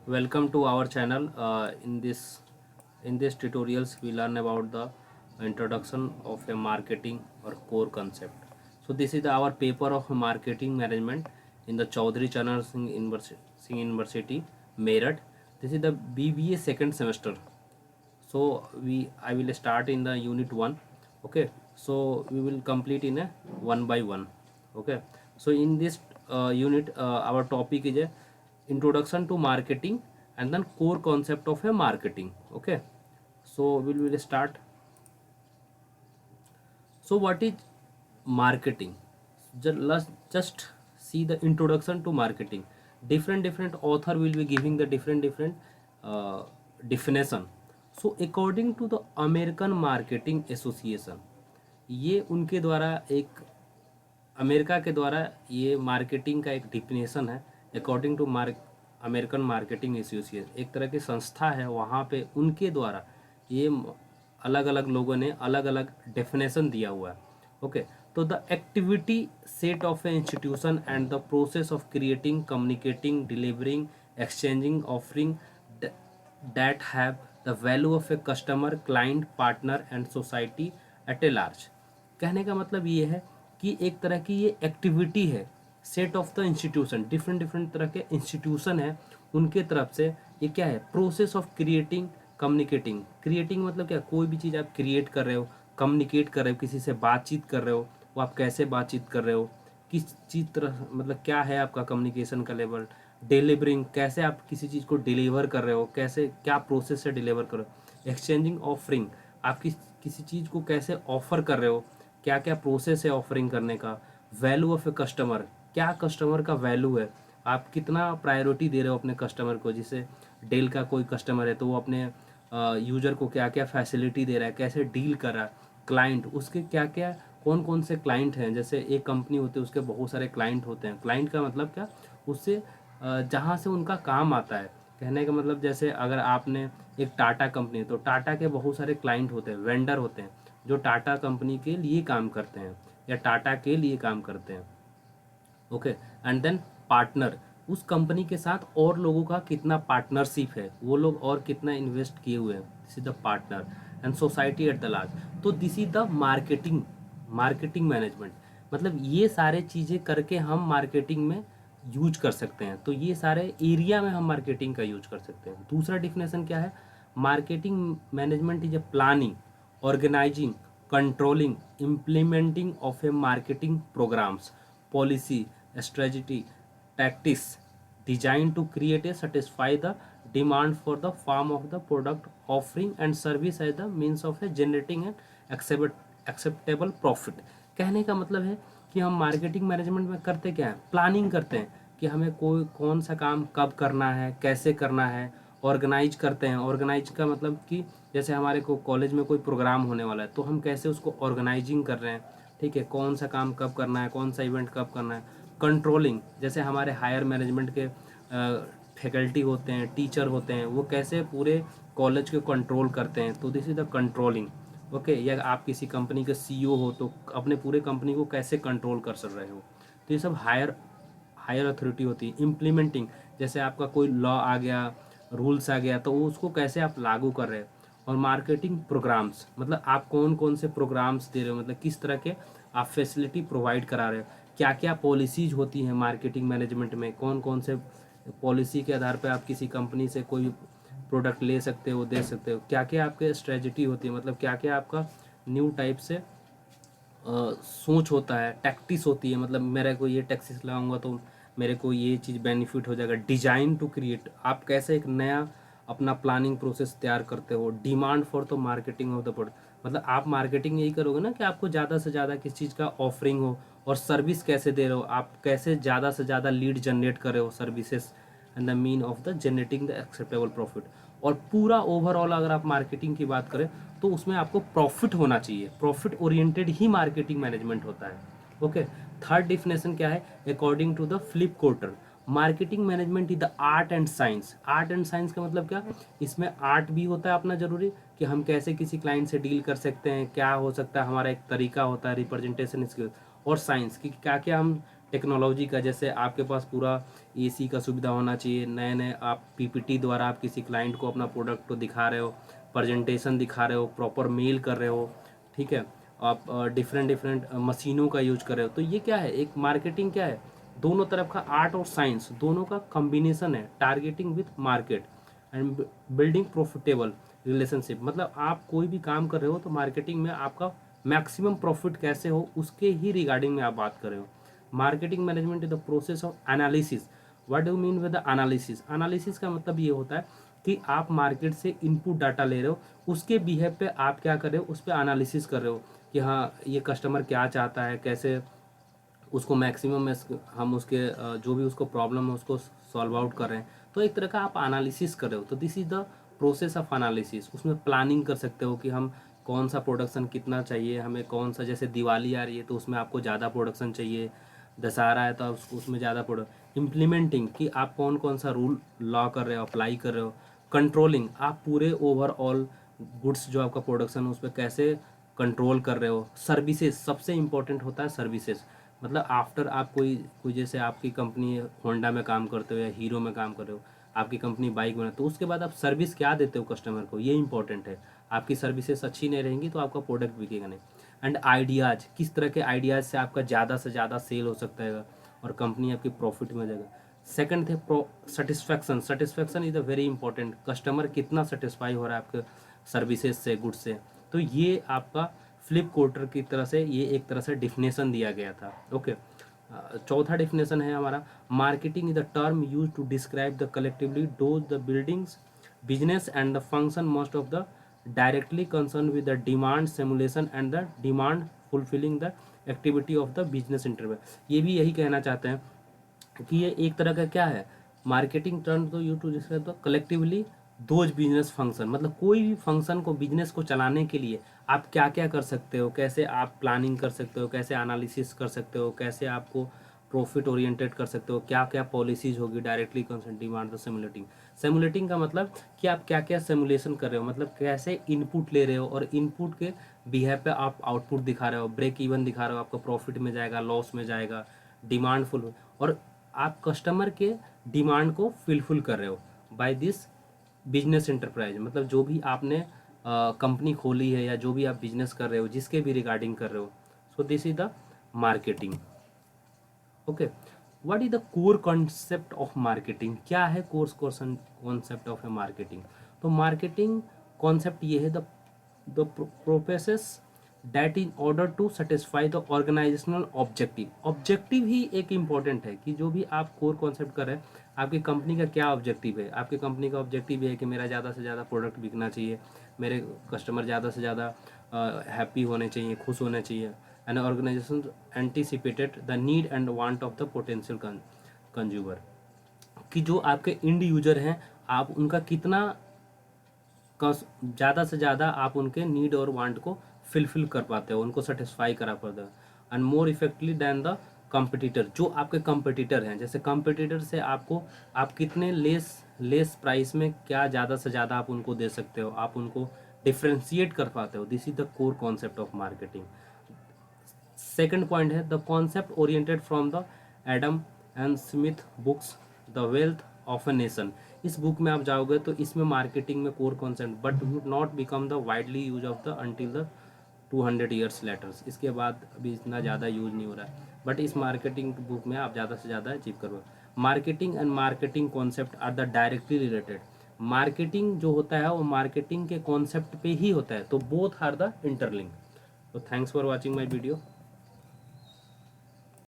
Welcome to our channel. In this tutorials we learn about the introduction of a marketing or core concept. So this is our paper of marketing management in the Chaudhary Charan Singh University, Meerut. This is the BBA second semester. So I will start in the unit 1. Okay, so we will complete in a one by one. Okay, so in this unit our topic is a introduction to marketing and then core concept of a marketing. Okay, so we will start. So what is marketing? Let's just see the introduction to marketing. Different author will be giving the different uh, definition. So according to the American Marketing Association, ये उनके द्वारा एक America के द्वारा ये marketing का एक definition है। According to American Marketing Association एक तरह की संस्था है, वहाँ पे उनके द्वारा ये अलग अलग लोगों ने अलग अलग डेफिनेशन दिया हुआ है। ओके, तो the activity set of A institution and the process of creating, communicating, delivering, exchanging, offering that have the value of a customer, client, partner and society at a large। कहने का मतलब ये है कि एक तरह की ये एक्टिविटी है, set of the institution, different तरह के इंस्टीट्यूशन है उनके तरफ से। ये क्या है? Process of creating, communicating. Creating मतलब क्या? कोई भी चीज़ आप क्रिएट कर रहे हो, कम्युनिकेट कर रहे हो, किसी से बातचीत कर रहे हो, वो आप कैसे बातचीत कर रहे हो, किस चीज़ तरह, मतलब क्या है आपका कम्युनिकेशन का लेवल। डिलीवरिंग, कैसे आप किसी चीज़ को डिलीवर कर रहे हो, कैसे क्या प्रोसेस से डिलीवर कर रहे हो। एक्सचेंजिंग, ऑफरिंग, आप किसी चीज़ को कैसे ऑफर कर रहे हो, क्या क्या प्रोसेस है ऑफरिंग करने का। वैल्यू ऑफ ए कस्टमर, क्या कस्टमर का वैल्यू है, आप कितना प्रायोरिटी दे रहे हो अपने कस्टमर को। जैसे डेल का कोई कस्टमर है तो वो अपने यूजर को क्या क्या फैसिलिटी दे रहा है, कैसे डील कर रहा है। क्लाइंट, उसके क्या क्या कौन कौन से क्लाइंट हैं। जैसे एक कंपनी होती है उसके बहुत सारे क्लाइंट होते हैं। क्लाइंट का मतलब क्या? उससे जहाँ से उनका काम आता है। कहने का मतलब जैसे अगर आपने एक टाटा कंपनी है तो टाटा के बहुत सारे क्लाइंट होते हैं, वेंडर होते हैं जो टाटा कंपनी के लिए काम करते हैं या टाटा के लिए काम करते हैं। ओके, एंड देन पार्टनर, उस कंपनी के साथ और लोगों का कितना पार्टनरशिप है, वो लोग और कितना इन्वेस्ट किए हुए हैं, this is the partner. And society at the large, तो this is the marketing management. मतलब ये सारे चीज़ें करके हम मार्केटिंग में यूज कर सकते हैं। तो ये सारे एरिया में हम मार्केटिंग का यूज कर सकते हैं। दूसरा डिफिनेशन क्या है? Marketing management is a planning, organizing, controlling, implementing of a marketing programs, policy, strategy, tactics designed to create a satisfy the demand for the form of the product offering and service as the means of a generating an acceptable profit। कहने का मतलब है कि हम marketing management में करते क्या है? प्लानिंग करते हैं कि हमें कोई कौन सा काम कब करना है, कैसे करना है। ऑर्गेनाइज करते हैं, ऑर्गेनाइज का मतलब कि जैसे हमारे को कॉलेज में कोई प्रोग्राम होने वाला है तो हम कैसे उसको ऑर्गेनाइजिंग कर रहे हैं। ठीक है, कौन सा काम कब करना है, कौन सा इवेंट कब करना है। कंट्रोलिंग, जैसे हमारे हायर मैनेजमेंट के फैकल्टी होते हैं, टीचर होते हैं, वो कैसे पूरे कॉलेज को कंट्रोल करते हैं, तो this is the controlling. Okay, या आप किसी कंपनी के सीईओ हो तो अपने पूरे कंपनी को कैसे कंट्रोल कर सक रहे हो। तो ये सब हायर हायर अथॉरिटी होती है। इम्प्लीमेंटिंग, जैसे आपका कोई लॉ आ गया, रूल्स आ गया, तो वो उसको कैसे आप लागू कर रहे हो। और मार्केटिंग प्रोग्राम्स, मतलब आप कौन कौन से प्रोग्राम्स दे रहे हो, मतलब किस तरह के आप फैसिलिटी प्रोवाइड करा रहे हो। क्या क्या पॉलिसीज होती हैं मार्केटिंग मैनेजमेंट में, कौन कौन से पॉलिसी के आधार पर आप किसी कंपनी से कोई प्रोडक्ट ले सकते हो, दे सकते हो। क्या क्या आपके स्ट्रेटजी होती है, मतलब क्या क्या आपका न्यू टाइप से सोच होता है, टैक्टिस होती है। मतलब मेरे को ये टैक्सिस लगाऊंगा तो मेरे को ये चीज़ बेनिफिट हो जाएगा। डिजाइन टू क्रिएट, आप कैसे एक नया अपना प्लानिंग प्रोसेस तैयार करते हो। Demand for the marketing of the product, मतलब आप मार्केटिंग यही करोगे ना कि आपको ज़्यादा से ज़्यादा किस चीज़ का ऑफरिंग हो। और सर्विस कैसे दे रहे हो, आप कैसे ज़्यादा से ज़्यादा लीड जनरेट कर रहे हो services and the mean of the generating the acceptable profit. और पूरा ओवरऑल अगर आप मार्केटिंग की बात करें तो उसमें आपको प्रॉफिट होना चाहिए। प्रॉफिट ओरिएंटेड ही मार्केटिंग मैनेजमेंट होता है। ओके, थर्ड डिफिनेशन क्या है? According to the Philip Kotler, marketing management is the art and science. Art and science का मतलब क्या? इसमें आर्ट भी होता है अपना जरूरी, कि हम कैसे किसी क्लाइंट से डील कर सकते हैं, क्या हो सकता है, हमारा एक तरीका होता है रिप्रेजेंटेशन स्किल। और साइंस कि क्या क्या हम टेक्नोलॉजी का, जैसे आपके पास पूरा एसी का सुविधा होना चाहिए, नए नए आप पीपीटी द्वारा आप किसी क्लाइंट को अपना प्रोडक्ट को दिखा रहे हो, प्रेजेंटेशन दिखा रहे हो, प्रॉपर मेल कर रहे हो, ठीक है, आप डिफरेंट डिफरेंट मशीनों का यूज कर रहे हो, तो ये क्या है, एक मार्केटिंग क्या है, दोनों तरफ का आर्ट और साइंस दोनों का कॉम्बिनेशन है, targeting with market and building profitable relationship. मतलब आप कोई भी काम कर रहे हो तो मार्केटिंग में आपका मैक्सिमम प्रॉफिट कैसे हो उसके ही रिगार्डिंग में आप बात कर रहे हो। Marketing management is the process of analysis. What do mean with the analysis? Analysis का मतलब ये होता है कि आप मार्केट से इनपुट डाटा ले रहे हो, उसके बिहेव पे आप क्या कर रहे हो, उस पर एनालिसिस कर रहे हो कि हाँ ये कस्टमर क्या चाहता है, कैसे उसको मैक्सिमम में हम उसके जो भी उसको प्रॉब्लम है उसको सॉल्व आउट कर रहे हैं। तो एक तरह का आप एनालिसिस कर रहे हो, तो this is the process of analysis. उसमें प्लानिंग कर सकते हो कि हम कौन सा प्रोडक्शन कितना चाहिए हमें, कौन सा, जैसे दिवाली आ रही है तो उसमें आपको ज़्यादा प्रोडक्शन चाहिए, दशहरा है तो उसमें ज़्यादा प्रोडक्ट। इम्प्लीमेंटिंग कि आप कौन कौन सा रूल लॉ कर रहे हो, अप्लाई कर रहे हो। कंट्रोलिंग, आप पूरे ओवरऑल गुड्स जो आपका प्रोडक्शन है उस पर कैसे कंट्रोल कर रहे हो। सर्विसेज, सबसे इम्पोर्टेंट होता है सर्विसेज, मतलब आफ्टर आप कोई कोई जैसे आपकी कंपनी होंडा में काम करते हो या हीरो में काम कर रहे हो, आपकी कंपनी बाइक बना, तो उसके बाद आप सर्विस क्या देते हो कस्टमर को, ये इंपॉर्टेंट है। आपकी सर्विसेज अच्छी नहीं रहेंगी तो आपका प्रोडक्ट बिकेगा नहीं। एंड आइडियाज़, किस तरह के आइडियाज़ से आपका ज़्यादा से ज़्यादा सेल हो सकता है और कंपनी आपकी प्रॉफिट में जाएगा। सेकंड थे pro satisfaction. Satisfaction is a very important, customer कितना सेटिस्फाई हो रहा है आपके सर्विसेज से, गुड्स से। तो ये आपका फ्लिप कोटर की तरह से ये एक तरह से डिफिनेशन दिया गया था। ओके, चौथा डिफिनेशन है हमारा, marketing is the term use to describe the collectively those the buildings business and the function most of the directly concern with the demand simulation and the demand fulfilling the activity of the business interval. ये भी यही कहना चाहते हैं कि ये एक तरह का क्या है, मार्केटिंग टर्म तो you to describe the collectively those business function, मतलब कोई भी फंक्शन को, बिजनेस को चलाने के लिए आप क्या क्या कर सकते हो, कैसे आप प्लानिंग कर सकते हो, कैसे एनालिसिस कर सकते हो, कैसे आपको प्रॉफिट ओरिएंटेड कर सकते हो, क्या क्या पॉलिसीज होगी, directly concern demand the simulating. Simulating का मतलब कि आप क्या क्या सिमुलेशन कर रहे हो, मतलब कैसे इनपुट ले रहे हो और इनपुट के बिहेव पे आप आउटपुट दिखा रहे हो, ब्रेक इवन दिखा रहे हो, आपका प्रॉफिट में जाएगा, लॉस में जाएगा, डिमांड फुल, और आप कस्टमर के डिमांड को फिलफिल कर रहे हो बाय दिस बिजनेस एंटरप्राइज। मतलब जो भी आपने कंपनी खोली है या जो भी आप बिजनेस कर रहे हो, जिसके भी रिगार्डिंग कर रहे हो, so this is the marketing. Okay, what is the core concept of marketing? क्या है course concept of a marketing? तो मार्केटिंग कॉन्सेप्ट ये है, the process that in order to satisfy the organizational objective. Objective ही एक important है कि जो भी आप कोर कॉन्सेप्ट कर रहे हैं, आपकी कंपनी का क्या ऑब्जेक्टिव है। आपकी कंपनी का ऑब्जेक्टिव ये है कि मेरा ज़्यादा से ज़्यादा प्रोडक्ट बिकना चाहिए, मेरे कस्टमर ज़्यादा से ज़्यादा हैप्पी होने चाहिए, खुश होने चाहिए। And organization anticipated the need and want of the potential consumer, कि जो आपके इंड यूजर हैं आप उनका कितना ज़्यादा से ज़्यादा आप उनके नीड और वांट को फिलफिल कर पाते हो, उनको सेटिस्फाई करा पाते हो। And more effectively than the competitor, जो आपके कंपटीटर हैं, जैसे कंपटीटर से आपको आप कितने लेस प्राइस में क्या ज़्यादा से ज़्यादा आप उनको दे सकते हो, आप उनको डिफ्रेंशिएट कर पाते हो। This is the core concept of marketing. Second point है the concept oriented from the Adam and Smith books the wealth of a nation. इस बुक में आप जाओगे तो इसमें मार्केटिंग में core concept but would not become the widely use of the until the 200 years letters. इसके बाद अभी इतना ज़्यादा यूज नहीं हो रहा है, बट इस मार्केटिंग बुक में आप ज़्यादा से ज़्यादा अचीव करो। Marketing and marketing concept are the directly related. Marketing जो होता है वो मार्केटिंग के कॉन्सेप्ट पे ही होता है, तो बोथ आर द इंटरलिंक। तो thanks for watching my video.